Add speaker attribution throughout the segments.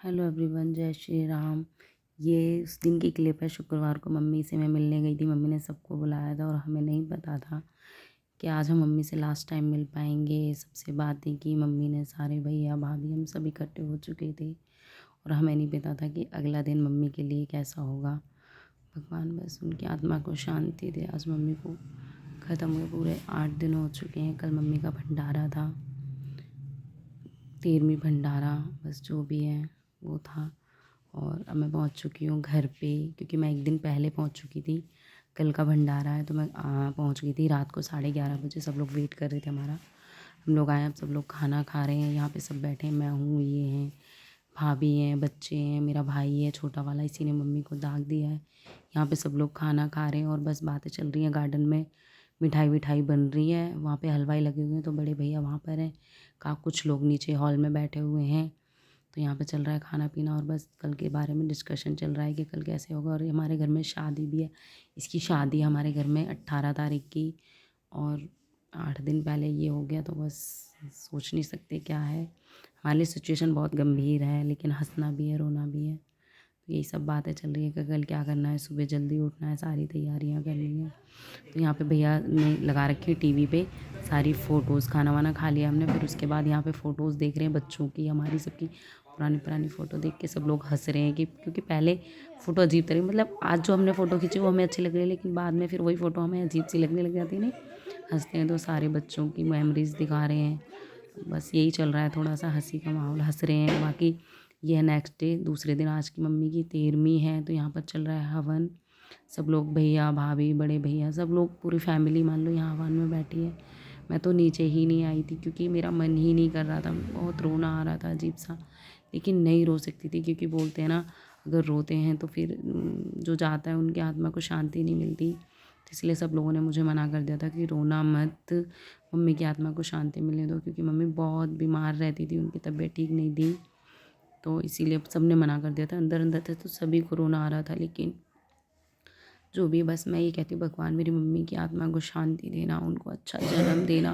Speaker 1: Hello everyone, जय श्री राम। ये उस दिन की क्लिप है। शुक्रवार को मम्मी से मैं मिलने गई थी। मम्मी ने सबको बुलाया था और हमें नहीं पता था कि आज हम मम्मी से लास्ट टाइम मिल पाएंगे। सबसे बातें की मम्मी ने, सारे भैया भाभी हम सब इकट्ठे हो चुके थे और हमें नहीं पता था कि अगला दिन मम्मी के लिए कैसा होगा। भगवान बस उनकी आत्मा को शांति दे। आज मम्मी को ख़त्म हुए पूरे 8 दिन हो चुके हैं। कल मम्मी का भंडारा था, 13वीं भंडारा, बस जो भी है वो था। और अब मैं पहुंच चुकी हूँ घर पे, क्योंकि मैं एक दिन पहले पहुंच चुकी थी। कल का भंडारा है तो मैं पहुंच गई थी रात को 11:30 बजे। सब लोग वेट कर रहे थे हमारा। हम लोग आए, अब सब लोग खाना खा रहे हैं। यहाँ पे सब बैठे हैं, मैं हूँ, ये हैं, भाभी हैं, बच्चे हैं, मेरा भाई है छोटा वाला, इसी ने मम्मी को दाग दिया है। यहाँ पे सब लोग खाना खा रहे हैं और बस बातें चल रही हैं। गार्डन में मिठाई विठाई बन रही है, वहाँ पे हलवाई लगे हुए हैं तो बड़े भैया वहाँ पर हैं। कुछ लोग नीचे हॉल में बैठे हुए हैं। तो यहाँ पे चल रहा है खाना पीना और बस कल के बारे में डिस्कशन चल रहा है कि कल कैसे होगा। और हमारे घर में शादी भी है। इसकी शादी है हमारे घर में 18 तारीख की, और 8 दिन पहले ये हो गया। तो बस सोच नहीं सकते क्या है। हमारे लिए सिचुएशन बहुत गंभीर है, लेकिन हंसना भी है, रोना भी है। तो यही सब बातें चल रही है कि कल क्या करना है। सुबह जल्दी उठना है, सारी तैयारियाँ करनी है। तो यहाँ पे भैया ने लगा रखी है टीवी पे सारी फ़ोटोज़। खाना वाना खा लिया हमने, फिर उसके बाद यहाँ पे फ़ोटोज़ देख रहे हैं बच्चों की, हमारी सबकी पुरानी पुरानी फ़ोटो देख के सब लोग हंस रहे हैं कि क्योंकि पहले फ़ोटो अजीब तरह, मतलब आज जो हमने फ़ोटो खींची वो हमें अच्छी लग रही है, लेकिन बाद में फिर वही फ़ोटो हमें अजीब सी लगने लग जाती है। नहीं, हंसते हैं तो सारे बच्चों की मेमोरीज़ दिखा रहे हैं। बस यही चल रहा है, थोड़ा सा हंसी का माहौल, हंस रहे हैं। बाकी ये है नेक्स्ट डे, दूसरे दिन आज की मम्मी की 13वीं है, तो यहाँ पर चल रहा है हवन। सब लोग, भैया भाभी बड़े भैया, सब लोग, पूरी फैमिली मान लो यहाँ हवन में बैठी है। मैं तो नीचे ही नहीं आई थी क्योंकि मेरा मन ही नहीं कर रहा था, बहुत रोना आ रहा था अजीब सा, लेकिन नहीं रो सकती थी क्योंकि बोलते हैं ना, अगर रोते हैं तो फिर जो जाता है उनकी आत्मा को शांति नहीं मिलती। तो इसलिए सब लोगों ने मुझे मना कर दिया था कि रोना मत, मम्मी की आत्मा को शांति मिलने दो, क्योंकि मम्मी बहुत बीमार रहती थी, उनकी तबीयत ठीक नहीं थी। तो इसीलिए सब ने मना कर दिया था। अंदर अंदर थे तो सभी को रोना आ रहा था, लेकिन जो भी, बस मैं ये कहती हूँ भगवान मेरी मम्मी की आत्मा को शांति देना, उनको अच्छा जन्म देना,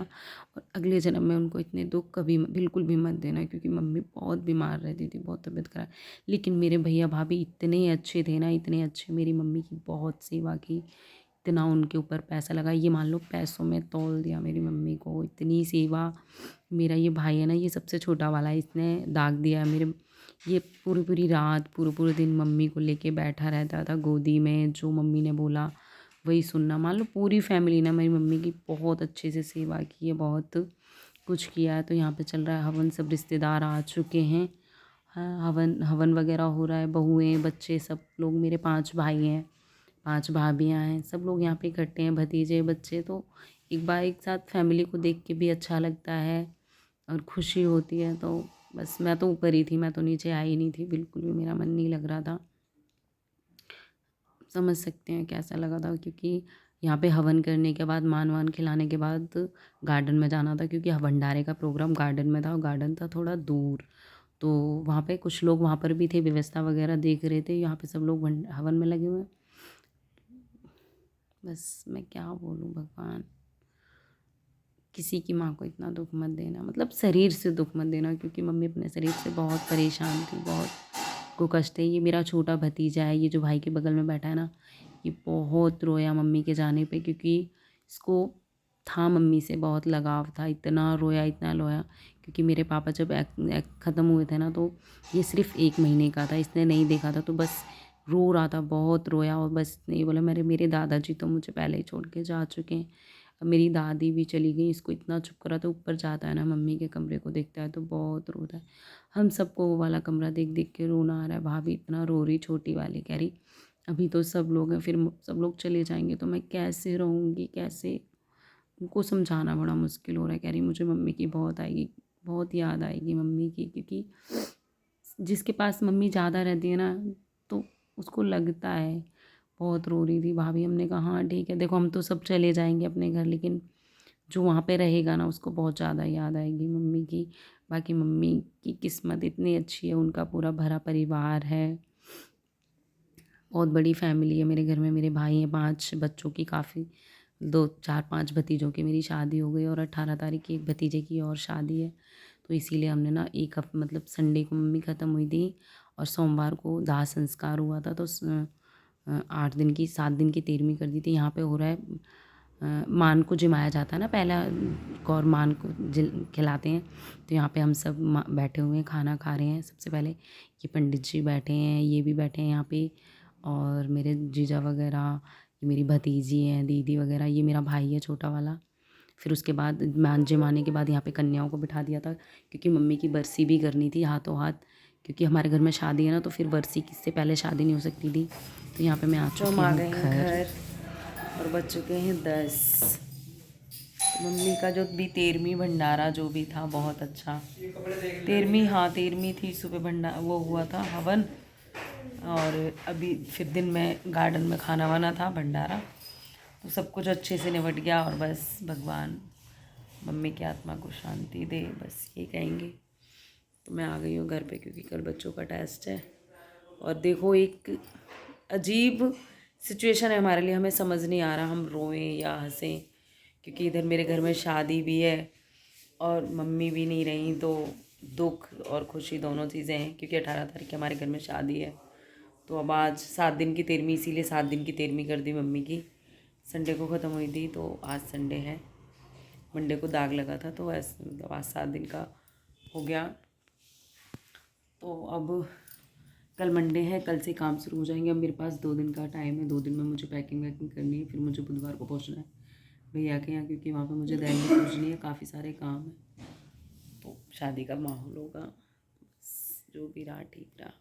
Speaker 1: और अगले जन्म में उनको इतने दुख कभी बिल्कुल भी मत देना, क्योंकि मम्मी बहुत बीमार रहती थी, बहुत तबीयत खराब। लेकिन मेरे भैया भाभी इतने अच्छे थे ना, इतने अच्छे, मेरी मम्मी की बहुत सेवा की, इतना उनके ऊपर पैसा लगा, ये मान लो पैसों में तौल दिया मेरी मम्मी को, इतनी सेवा। मेरा ये भाई है ना, ये सबसे छोटा वाला है, इसने दाग दिया है मेरे। ये पूरी पूरी रात, पूरे पूरे दिन मम्मी को लेके बैठा रहता था गोदी में, जो मम्मी ने बोला वही सुनना। मान लो पूरी फैमिली ने मेरी मम्मी की बहुत अच्छे से सेवा की है, बहुत कुछ किया है। तो यहाँ पे चल रहा है हवन, सब रिश्तेदार आ चुके हैं। हाँ, हवन हवन वगैरह हो रहा है, बहुएँ बच्चे सब लोग, मेरे 5 भाई हैं, 5 भाभियाँ हैं, सब लोग यहाँ पे इकट्ठे हैं, भतीजे बच्चे। तो एक बार एक साथ फैमिली को देख के भी अच्छा लगता है और खुशी होती है। तो बस मैं तो ऊपर ही थी, मैं तो नीचे आई नहीं थी, बिल्कुल भी मेरा मन नहीं लग रहा था। समझ सकते हैं कैसा लगा था, क्योंकि यहाँ पे हवन करने के बाद, मान वान खिलाने के बाद गार्डन में जाना था, क्योंकि भंडारे का प्रोग्राम गार्डन में था और गार्डन था थोड़ा दूर। तो वहाँ पे कुछ लोग वहाँ पर भी थे, व्यवस्था वगैरह देख रहे थे। यहाँ पे सब लोग हवन में लगे हुए हैं। बस मैं क्या बोलूँ भगवान, किसी की माँ को इतना दुख मत देना, मतलब शरीर से दुख मत देना, क्योंकि मम्मी अपने शरीर से बहुत परेशान थी, बहुत को कष्ट है। ये मेरा छोटा भतीजा है, ये जो भाई के बगल में बैठा है ना, ये बहुत रोया मम्मी के जाने पे, क्योंकि इसको था मम्मी से बहुत लगाव था। इतना रोया, इतना रोया, क्योंकि मेरे पापा जब ख़त्म हुए थे ना, तो ये सिर्फ 1 महीने का था, इसने नहीं देखा था, तो बस रो रहा था, बहुत रोया। और बस नहीं बोला, मेरे मेरे दादाजी तो मुझे पहले ही छोड़ के जा चुके हैं। अब मेरी दादी भी चली गई, इसको इतना चुप करा। तो ऊपर जाता है ना, मम्मी के कमरे को देखता है तो बहुत रोता है। हम सबको वो वाला कमरा देख देख के रोना आ रहा है। भाभी इतना रो रही, छोटी वाली कह रही अभी तो सब लोग हैं, फिर सब लोग चले जाएंगे तो मैं कैसे रहूँगी, कैसे। उनको समझाना बड़ा मुश्किल हो रहा है। कह रही मुझे मम्मी की बहुत आएगी, बहुत याद आएगी मम्मी की, क्योंकि जिसके पास मम्मी ज़्यादा रहती है ना, तो उसको लगता है। बहुत रो रही थी भाभी। हमने कहा हाँ ठीक है, देखो हम तो सब चले जाएंगे अपने घर, लेकिन जो वहाँ पे रहेगा ना, उसको बहुत ज़्यादा याद आएगी मम्मी की। बाकी मम्मी की किस्मत इतनी अच्छी है, उनका पूरा भरा परिवार है, बहुत बड़ी फैमिली है मेरे घर में। मेरे भाई हैं 5 बच्चों की, काफ़ी 2 4 5 भतीजों की मेरी शादी हो गई, और 18 तारीख की एक भतीजे की और शादी है। तो इसीलिए हमने ना एक हफ्ते मतलब संडे को मम्मी ख़त्म हुई थी और सोमवार को दाह संस्कार हुआ था, तो 7 दिन की तेरहवीं कर दी थी। यहाँ पे हो रहा है मान को जिमाया जाता है ना, पहला कौर मान को खिलाते हैं। तो यहाँ पे हम सब बैठे हुए हैं, खाना खा रहे हैं। सबसे पहले ये पंडित जी बैठे हैं, ये भी बैठे हैं यहाँ पे, और मेरे जीजा वगैरह, ये मेरी भतीजी हैं, दीदी वगैरह, ये मेरा भाई है छोटा वाला। फिर उसके बाद मान जिमाने के बाद यहाँ पे कन्याओं को बिठा दिया था, क्योंकि मम्मी की बरसी भी करनी थी हाथों हाथ, क्योंकि हमारे घर में शादी है ना, तो फिर बरसी से पहले शादी नहीं हो सकती थी। तो यहाँ पे मैं आ चुकी हूँ घर और बज चुके हैं 10। मम्मी का जो भी 13वीं भंडारा जो भी था बहुत अच्छा। 13वीं, हाँ 13वीं थी। सुबह वो हुआ था हवन, और अभी फिर दिन में गार्डन में खाना वाना था, भंडारा। तो सब कुछ अच्छे से निपट गया, और बस भगवान मम्मी की आत्मा को शांति दे, बस ये कहेंगे। तो मैं आ गई हूँ घर पे, क्योंकि कल बच्चों का टेस्ट है। और देखो एक अजीब सिचुएशन है हमारे लिए, हमें समझ नहीं आ रहा हम रोएं या हंसें, क्योंकि इधर मेरे घर में शादी भी है और मम्मी भी नहीं रही, तो दुख और खुशी दोनों चीज़ें हैं, क्योंकि 18 तारीख हमारे घर में शादी है। तो अब आज 7 दिन की तेरहवीं, इसीलिए 7 दिन की तेरहवीं कर दी मम्मी की। संडे को ख़त्म हुई थी, तो आज संडे है, मंडे को दाग लगा था, तो ऐसे मतलब आज 7 दिन का हो गया। तो अब कल मंडे है, कल से काम शुरू हो जाएंगे। अब मेरे पास 2 दिन का टाइम है, 2 दिन में मुझे पैकिंग वैकिंग करनी है, फिर मुझे बुधवार को पहुंचना है भैया के यहाँ, क्योंकि वहाँ पे मुझे दिल्ली पहुंचनी है, काफ़ी सारे काम है। तो शादी का माहौल होगा, जो भी रहा ठीक रहा।